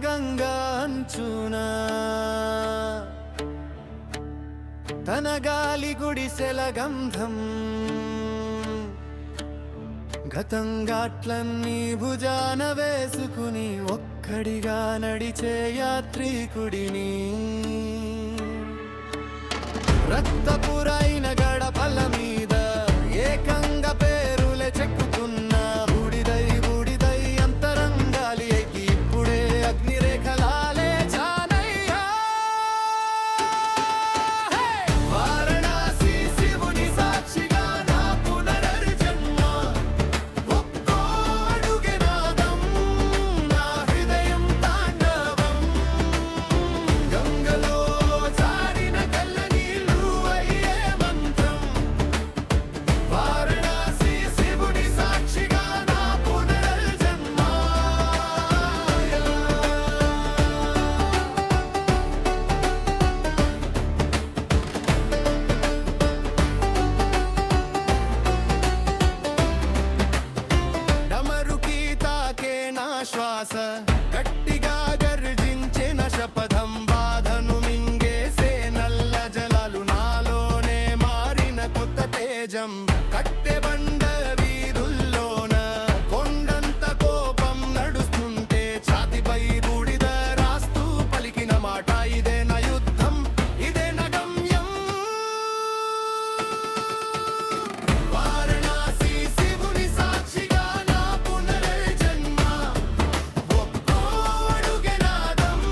గంగా అంచునా తన గాలి గుడిసెల గంధం గతంగాట్లన్నీ భుజాన వేసుకుని ఒక్కడిగా నడిచే యాత్రికుడిని రక్తపురైన గడపల మీద ఏకంగా పేరులే చెక్కుతున్న బూడిదై బూడిదై అంతరంగాలి ఎక్కి ఇప్పుడే అగ్నిరేఖలాలే చానయ్యా వారణాసి శివుని సాక్షిగా నా పునర్జన్మ ఒక్కో అడుగే నాదం నా హృదయం తాండవం గంగలో జారిన కళ్ళ నీళ్ళు అయ్యే మంత్రం వారణాసి శివుని సాక్షిగా నా పునర్జన్మ డమరుకి తాకే నా శ్వాస గట్టిగా గర్జించిన శపథం బాధను మింగేసే నల్ల జలాలు నాలోనే మారిన కొత్త తేజం కట్టె బండ వీధుల్లోన కొండంత కోపం నడుస్తుంటే ఛాతిపై బూడిద రాస్తూ పలికిన మాట ఇదే నా యుద్ధం ఇదే నా గమ్యం వారణాసి శివుని సాక్షిగా నా పునర్జన్మ ఒక్కో అడుగే నాదం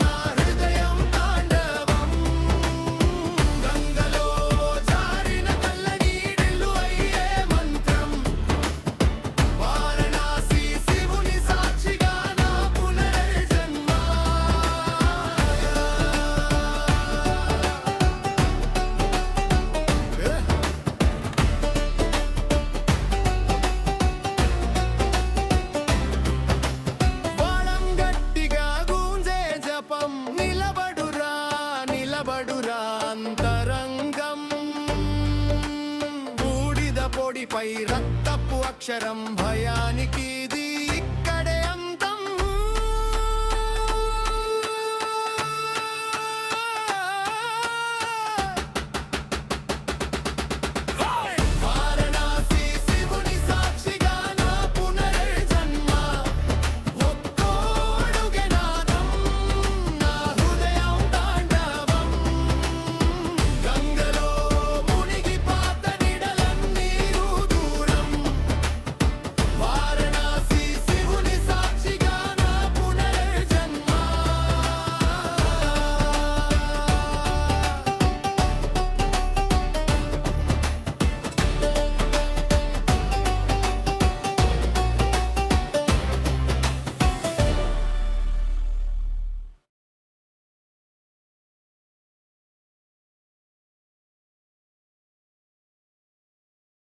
నా హృదయం తాండవం గంగలో జారిన కళ్ళ నీళ్ళు అయ్యే మంత్రం వారణాసి శివుని సాక్షిగా నా పునర్జన్మ వాళం గట్టిగా గూంజే జపం నిలబడురా నిలబడురా అంతరంగం బూడిద పొడిపై రక్తపు అక్షరం భయానికి